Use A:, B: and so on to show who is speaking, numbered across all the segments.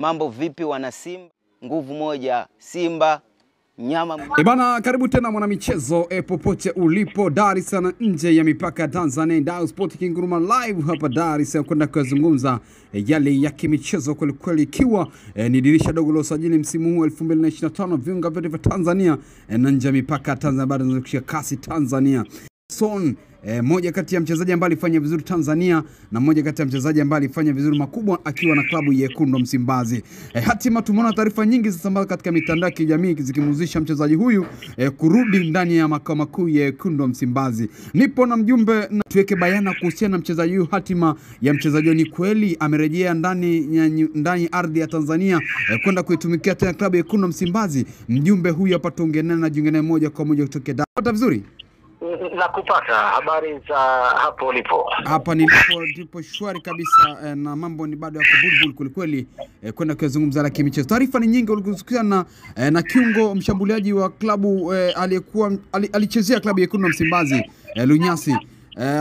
A: Mambo vipi wana Simba? Nguvu moja Simba, nyama
B: Bana, karibu tena mwana michezo popote ulipo Dar es Salaam nje ya mipaka ya Tanzania. Ndao Sport Kinguruma live hapa Dar es Salaam kwenda kuzungumza yale ya kimichezo kweli ikiwa ni dirisha dogo la usajili msimu huu 2025 viunga vyote vya Tanzania na nje ya mipaka ya Tanzania bado zinakushia kasi Tanzania. Son moja kati ya mchezaji ambaye alifanya vizuri Tanzania na moja kati ya mchezaji ambaye alifanya vizuri makubwa akiwa na klabu ya Wekundu Msimbazi. Hatima tumeona taarifa nyingi zisambaa katika mitandao ya kijamii zikimhusisha mchezaji huyu kurudi ndani ya makao makuu ya Wekundu Msimbazi. Nipo na mjumbe na tuweke bayana kuhusiana na mchezaji huyu. Hatima ya mchezaji ni kweli amerejea ndani ardhi ya Tanzania kwenda kuitumikia tena klabu ya Wekundu Msimbazi. Mjumbe huyu hapa tuongeana na jingine moja kwa moja kutoka Dar. Pata vizuri?
C: Na kupata habari za hapo ulipo.
B: Hapa nilipo shwari kabisa na mambo ni bado ya kubulbul kweli kwenda kuzungumza la kimichezo. Taarifa ni nyingi ulikusikia na kiungo mshambuliaji wa klabu aliyekuwa alichezea klabu ya Wekundu Msimbazi Lunyasi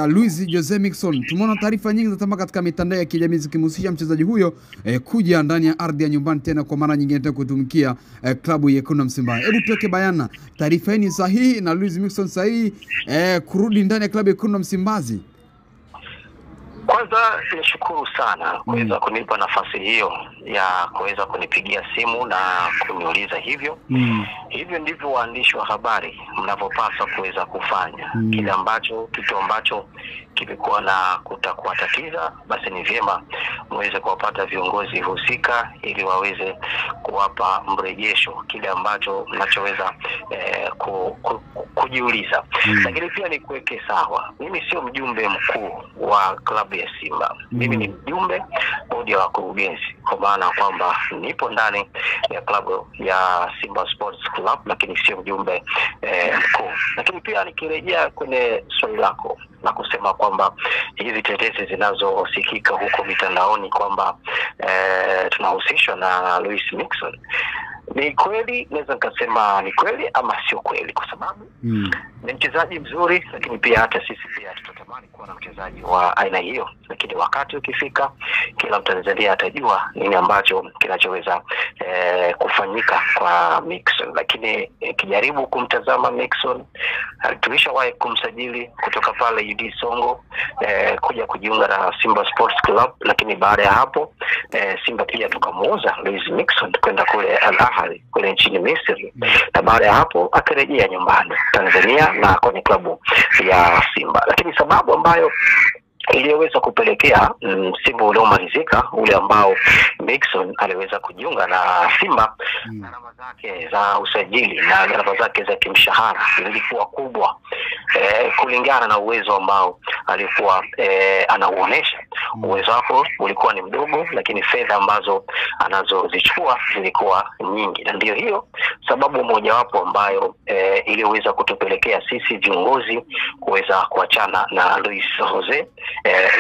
B: Luis Jose Miquissone. Tumeona taarifa nyingi zinatambaa katika mitandao ya kijamii zikimhusisha mchezaji huyo kuja ndani ya ardhi ya nyumbani tena kwa mara nyingine tena kutumikia klabu ya Wekundu Msimbazi. Hebu tuweke bayana, taarifa hii ni sahihi na Luis Miquissone sahihi kurudi ndani ya klabu ya Wekundu Msimbazi?
C: Kwanza nishukuru sana kuweza kunipa nafasi hiyo ya kuweza kunipigia simu na kuniuliza hivyo. Hivyo ndivyo waandishi wa habari mnavyopaswa kuweza kufanya. Kitu ambacho kilikuwa na kutakuwa tatiza, basi ni vyema muweze kuwapata viongozi husika ili waweze kuwapa mrejesho kile ambacho mnachoweza kujiuliza. Lakini pia ni kuweke sawa, mimi sio mjumbe mkuu wa klabu ya Simba. Mimi ni mjumbe bodi ya wakurugenzi, kwa maana kwamba nipo ndani ya klabu ya Simba Sports Club, lakini sio mjumbe mkuu. Lakini pia nikirejea kwenye swali lako na kusema kwamba hizi tetesi zinazosikika huko mitandaoni kwamba tunahusishwa na Luis Miquissone, ni kweli? Naweza nikasema ni kweli ama sio kweli, kwa sababu ni mchezaji mzuri, lakini pia hata sisi pia tutatamani kuwa na mchezaji wa aina hiyo. Lakini wakati ukifika, kila Mtanzania atajua nini ambacho kinachoweza kufanyika kwa Miquissone. Lakini kijaribu kumtazama Miquissone, tulishawahi kumsajili kutoka pale UD Songo kuja kujiunga na Simba Sports Club, lakini baada ya hapo Simba pia tukamuuza Luis Miquissone kwenda kule Al Ahly kule nchini Misri, na baada ya hapo akarejea nyumbani Tanzania na kwenye klabu ya Simba. Lakini sababu ambayo iliyoweza kupelekea msimu uliomalizika ule ambao Miquissone aliweza kujiunga na Simba, gharama zake za usajili na gharama zake za kimshahara zilikuwa kubwa kulingana na uwezo ambao alikuwa anauonesha. Uwezo wako ulikuwa ni mdogo, lakini fedha ambazo anazozichukua zilikuwa nyingi, na ndio hiyo sababu mojawapo ambayo iliweza kutupelekea sisi viongozi kuweza kuachana na Luis Jose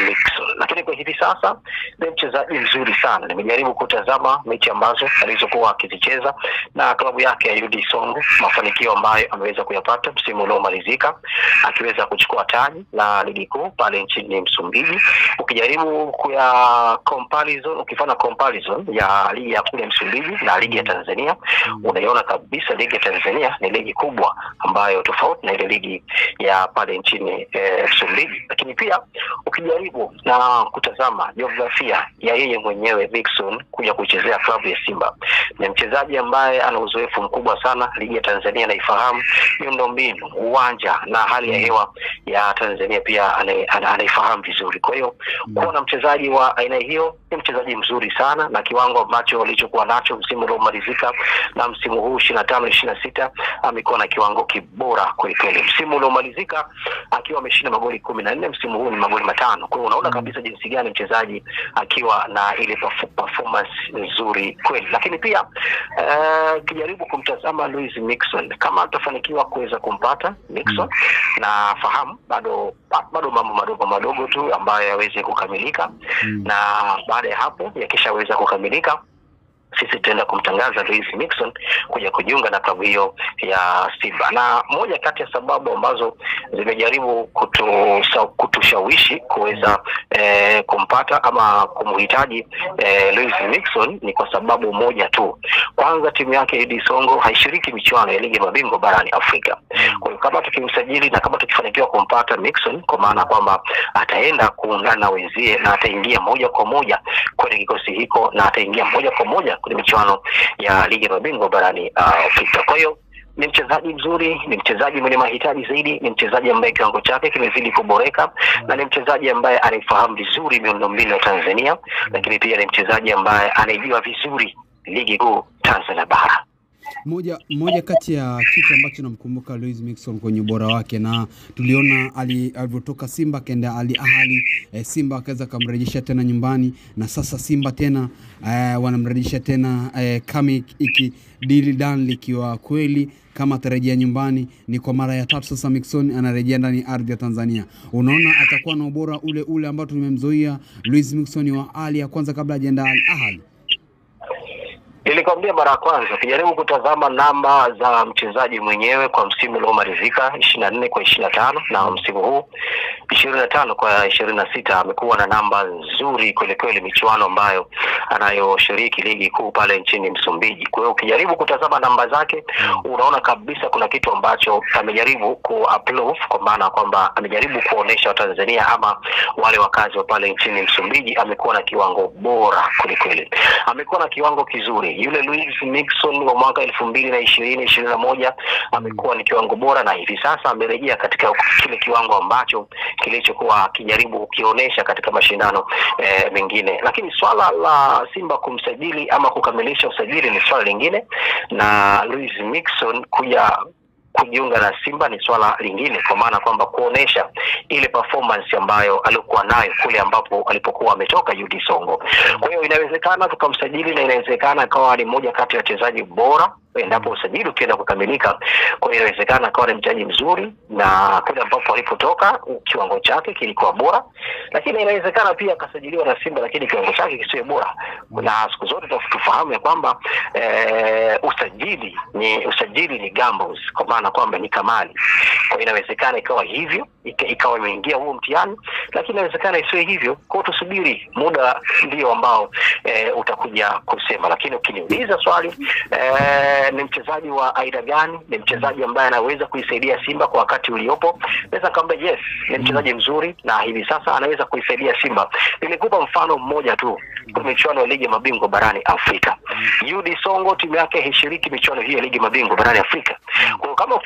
C: Miquissone. Lakini kwa hivi sasa ni mchezaji mzuri sana. Nimejaribu kutazama mechi ambazo alizokuwa akizicheza na klabu yake ya UD Songo, mafanikio ambayo ameweza kuyapata msimu uliomalizika, akiweza kuchukua taji la ligi kuu pale nchini Msumbiji. Ukijaribu ukifanya comparison ya ligi ya kule Msumbiji na ligi ya Tanzania, unaiona kabisa ligi ya Tanzania ni ligi kubwa ambayo tofauti na ile ligi ya pale nchini Msumbiji. Lakini pia ukijaribu na kutazama jiografia ya yeye mwenyewe Miquissone kuja kuchezea klabu ya Simba, ni mchezaji ambaye ana uzoefu mkubwa sana. Ligi ya Tanzania anaifahamu, miundombinu, uwanja na hali ya hewa ya Tanzania pia anaifahamu vizuri. Kwa hiyo kuwa na mchezaji wa aina hiyo, ni mchezaji mzuri sana, na kiwango ambacho alichokuwa nacho msimu uliomalizika na msimu huu 25-26 amekuwa na kiwango kibora kweli. Msimu uliomalizika akiwa ameshinda magoli 14, msimu huu ni magoli 5. Kwa hiyo unaona kabisa jinsi gani mchezaji akiwa na ile performance nzuri kweli. Lakini pia kijaribu kumtazama Luis Miquissone, kama atafanikiwa kuweza kumpata Miquissone, na fahamu bado mambo madogo tu ambayo yaweze kukamilika, na baada ya hapo yakishaweza kukamilika sisi tutaenda kumtangaza Luis Mixon kuja kujiunga na klabu hiyo ya Simba. Na moja kati ya sababu ambazo zimejaribu kutushawishi kuweza kumpata ama kumhitaji Luis Mixon ni kwa sababu moja tu. Kwanza, timu yake UD Songo haishiriki michuano ya ligi ya mabingwa barani Afrika. Kwa hiyo kama tukimsajili na kama tukifanikiwa kumpata Mixon, kwa maana kwamba ataenda kuungana na wenzie na ataingia moja kwa moja kwenye kikosi hiko na ataingia moja kwa moja kwenye michuano ya ligi ya mabingwa barani Afrika. Kwa hiyo ni mchezaji mzuri, ni mchezaji mwenye mahitaji zaidi, ni mchezaji ambaye kiwango chake kimezidi kuboreka, na ni mchezaji ambaye anafahamu vizuri miundombinu ya Tanzania, lakini pia ni mchezaji ambaye anajua vizuri ligi kuu Tanzania bara.
B: Moja kati ya kitu ambacho namkumbuka Luis Mixon kwenye ubora wake, na tuliona alivyotoka Simba kaenda Al Ahly, Simba akaweza kumrejesha tena nyumbani, na sasa Simba tena wanamrejesha tena kama iki deal done likiwa kweli kama atarejea nyumbani. Ni kwa mara ya 3 sasa Mixon anarejea ndani ardhi ya Tanzania. Unaona atakuwa na ubora ule ambao tumemzoea Luis Mixon wa hali ya kwanza kabla hajaenda Al Ahly.
C: Nilikwambia mara ya kwanza, ukijaribu kutazama namba za mchezaji mwenyewe kwa msimu uliomalizika 24 kwa 25 na msimu huu 25 kwa 26, amekuwa na namba nzuri kweli kweli michuano ambayo anayoshiriki ligi kuu pale nchini Msumbiji. Kwa hiyo ukijaribu kutazama namba zake unaona kabisa kuna kitu ambacho amejaribu ku-upload, kwa maana kwamba amejaribu kuonesha Watanzania ama wale wakazi wa pale nchini Msumbiji amekuwa na kiwango bora kweli kweli. Amekuwa na kiwango kizuri. Yule Luis Mixon wa mwaka 2020-2021 amekuwa ni kiwango bora, na hivi sasa amerejea katika kile kiwango ambacho kilichokuwa kijaribu kukionesha katika mashindano mengine. Lakini swala la Simba kumsajili ama kukamilisha usajili ni swala lingine, na Luis Mixon kujiunga na Simba ni swala lingine, kwa maana kwamba kuonesha ile performance ambayo alikuwa nayo kule ambapo alipokuwa ametoka UD Songo. Kwa hiyo inawezekana tukamsajili na inawezekana akawa ni mmoja kati ya wachezaji bora endapo usajili ukienda kukamilika. Kwa hiyo inawezekana akawa ni mchezaji mzuri na kule ambapo alipotoka kiwango chake kilikuwa bora, lakini inawezekana pia akasajiliwa na Simba lakini kiwango chake kisiwe bora. Na siku zote tufahamu ya kwamba usajili ni gambles, kwa maana kwamba ni kamali. Kwa hiyo inawezekana ikawa hivyo, ikawa imeingia huo mtihani, lakini inawezekana isiwe hivyo. Kwa hiyo tusubiri, muda ndio ambao utakuja kusema. Lakini ukiniuliza swali ni mchezaji wa aina gani, ni mchezaji ambaye anaweza kuisaidia Simba kwa wakati uliopo, naweza kumwambia yes, ni mchezaji mzuri na hivi sasa anaweza kuisaidia Simba. Nilikupa mfano mmoja tu kwa michuano ya ligi ya mabingwa barani Afrika. UD Songo timu yake hishiriki michuano hii ya ligi ya mabingwa barani Afrika. Kwa kama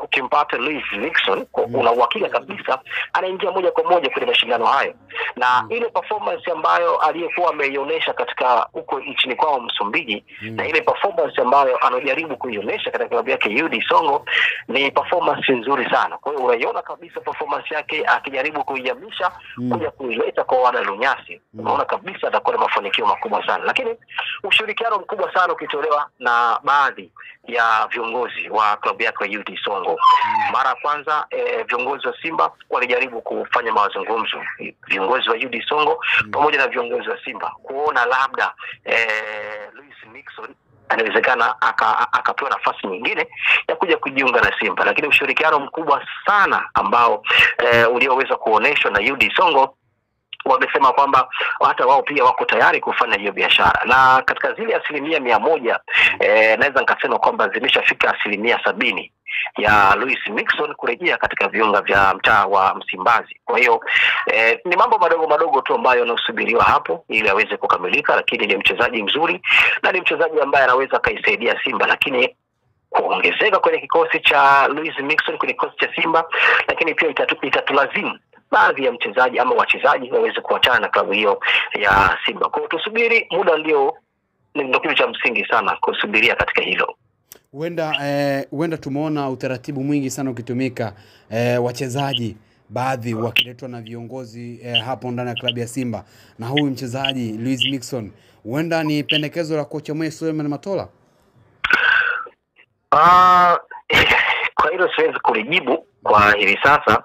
C: ukimpata Luis Mixon, una uhakika kabisa anaingia moja kwa moja kwenye mashindano hayo, na ile performance ambayo aliyekuwa ameionyesha katika huko nchini kwao Msumbiji na ile performance ambayo anajaribu kuionyesha katika klabu yake UD Songo ni performance nzuri sana. Kwa hiyo unaiona kabisa performance yake akijaribu kuijamisha kuja kuileta kwa wana Lunyasi. Unaona kabisa atakuwa na mafanikio makubwa sana, lakini ushirikiano mkubwa sana ukitolewa na baadhi ya viongozi wa klabu yake UD Songo. Mara kwanza viongozi wa Simba walijaribu kufanya mazungumzo, viongozi wa UD Songo pamoja na viongozi wa Simba, kuona labda Luis Mixon anawezekana akapewa nafasi nyingine ya kuja kujiunga na Simba. Lakini ushirikiano mkubwa sana ambao ulioweza kuoneshwa na UD Songo, wamesema kwamba hata wao pia wako tayari kufanya hiyo biashara, na katika zile 100% naweza nikasema kwamba zimeshafika 70% ya Luis Mixon kurejea katika viunga vya mtaa wa Msimbazi. Kwa hiyo ni mambo madogo tu ambayo yanasubiriwa hapo ili aweze kukamilika, lakini ni mchezaji mzuri na ni mchezaji ambaye anaweza kaisaidia Simba. Lakini kuongezeka kwenye kikosi cha Luis Mixon kwenye kikosi cha Simba, lakini pia itatulazimu baadhi ya mchezaji ama wachezaji waweze kuachana na klabu hiyo ya Simba. Kwa hiyo tusubiri, muda ndio kitu cha msingi sana kusubiria katika hilo.
B: Huenda tumeona utaratibu mwingi sana ukitumika, wachezaji baadhi wakiletwa na viongozi hapo ndani ya klabu ya Simba, na huyu mchezaji Luis Mixon huenda ni pendekezo la kocha mwenye Suleiman Matola.
C: Kwa hilo siwezi kulijibu kwa hivi sasa.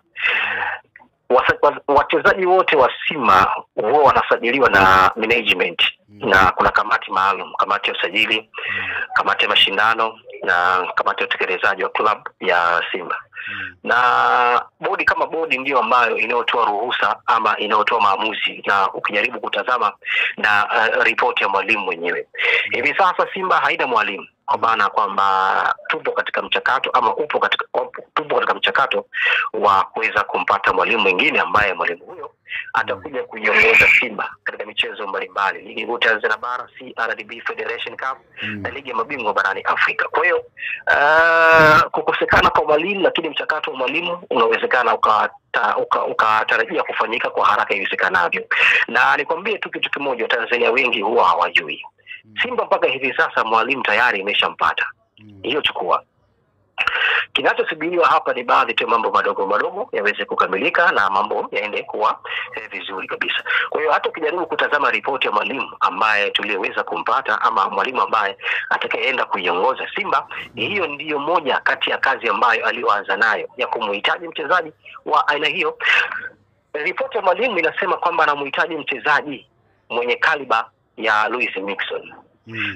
C: wachezaji wote wa Simba huwa wanasajiliwa na management na kuna kamati maalum, kamati ya usajili, kamati ya mashindano na kamati ya utekelezaji wa club ya Simba. Na bodi kama bodi ndio ambayo inayotoa ruhusa ama inayotoa maamuzi, na ukijaribu kutazama na ripoti ya mwalimu mwenyewe. Hivi sasa Simba haina mwalimu, kwa maana kwamba tupo katika mchakato ama tupo katika mchakato wa kuweza kumpata mwalimu mwingine ambaye mwalimu huyo atakuja kuiongoza Simba katika michezo mbalimbali, ligi kuu Tanzania bara, CRDB Federation Cup na ligi ya mabingwa barani Afrika. Kwa hiyo kukosekana kwa mwalimu, lakini mchakato wa mwalimu unawezekana ukatarajia kufanyika kwa haraka iwezekanavyo. Na nikwambie tu kitu kimoja, Tanzania wengi huwa hawajui. Simba mpaka hivi sasa mwalimu tayari imeshampata. Hiyo chukua. Kinachosubiriwa hapa ni baadhi tu mambo madogo yaweze kukamilika na mambo yaende kuwa vizuri kabisa. Kwa hiyo hata ukijaribu kutazama ripoti ya mwalimu ambaye tuliweza kumpata ama mwalimu ambaye atakayeenda kuiongoza Simba, hiyo ndiyo moja kati ya kazi ambayo aliyoanza nayo ya kumhitaji mchezaji wa aina hiyo. Ripoti ya mwalimu inasema kwamba anamhitaji mchezaji mwenye kaliba ya Luis Mixon.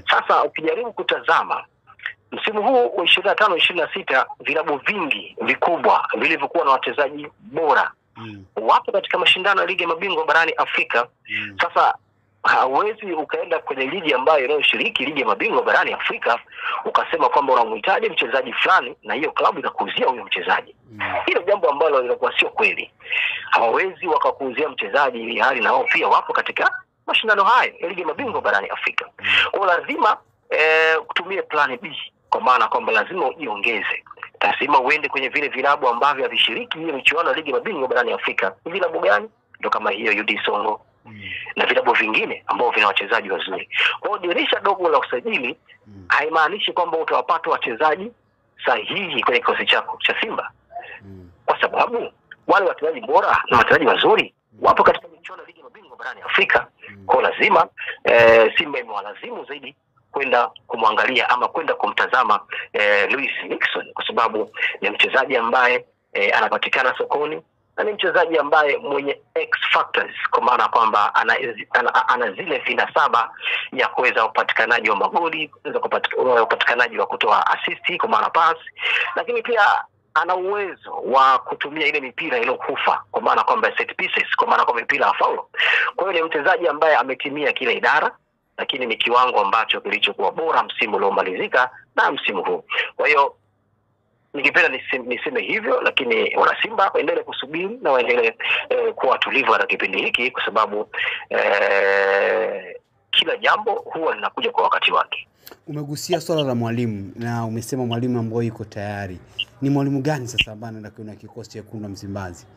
C: Sasa ukijaribu kutazama msimu huu wa 25-26 vilabu vingi vikubwa vilivyokuwa na wachezaji bora wapo katika mashindano ya ligi ya mabingwa barani Afrika. Sasa hauwezi ukaenda kwenye ligi ambayo inayoshiriki ligi ya mabingwa barani Afrika ukasema kwamba unamhitaji mchezaji fulani na hiyo klabu inakuuzia huyo mchezaji. Hilo jambo ambalo linakuwa sio kweli. Hawawezi wakakuuzia mchezaji ili hali na wao pia wapo katika mashindano haya ya ligi ya mabingwa barani Afrika. Kwa lazima kutumia plan B, kwa maana kwamba lazima ujiongeze. Lazima uende kwenye vile vilabu ambavyo havishiriki hiyo michuano ya ligi ya mabingwa barani Afrika. Vilabu gani? Ndio kama hiyo UD Songo na vilabu vingine ambao vina wachezaji wazuri. Kwa hiyo dirisha dogo la usajili haimaanishi kwamba utawapata wachezaji sahihi kwenye kikosi chako cha Simba. Kwa sababu wale wachezaji bora na wachezaji wazuri wapo katika michuano ya ligi ya mabingwa barani Afrika. Kwa lazima Simba imewalazimu zaidi kwenda kumwangalia ama kwenda kumtazama Luis Mixon, kwa sababu ni mchezaji ambaye anapatikana sokoni na ni mchezaji ambaye mwenye X factors, kwa maana kwamba ana zile vinasaba ya kuweza upatikanaji wa magoli, kuweza upatikanaji wa kutoa assist kwa maana pass, lakini pia ana uwezo wa kutumia ile mipira iliyokufa, kwa maana kwamba set pieces, kwa maana kwamba mipira ya faulo. Kwa hiyo ni mchezaji ambaye ametimia kile idara, lakini ni kiwango ambacho kilichokuwa bora msimu uliomalizika na msimu huu. Kwa hiyo nikipenda niseme hivyo, lakini wana Simba waendelee kusubiri na waendelee kuwa tulivu katika kipindi hiki, kwa sababu kila jambo huwa linakuja kwa wakati wake.
B: Umegusia swala la mwalimu na umesema mwalimu ambaye yuko tayari. Ni mwalimu gani sasa ambaye anaenda kuna kikosi cha Wekundu wa Msimbazi?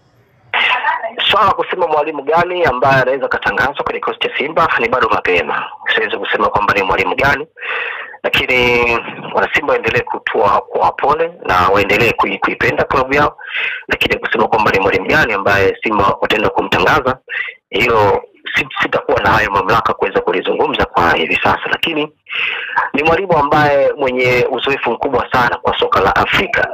C: Swala kusema mwalimu gani ambaye anaweza katangazwa kwenye kikosi cha Simba ni bado mapema. Siwezi kusema kwamba ni mwalimu gani, lakini wana Simba waendelee kutoa kwa pole na waendelee kuipenda klabu yao, lakini kusema kwamba ni mwalimu gani ambaye Simba wataenda kumtangaza, hilo sitakuwa na hayo mamlaka kuweza kulizungumza kwa hivi sasa. Lakini ni mwalimu ambaye mwenye uzoefu mkubwa sana kwa soka la Afrika.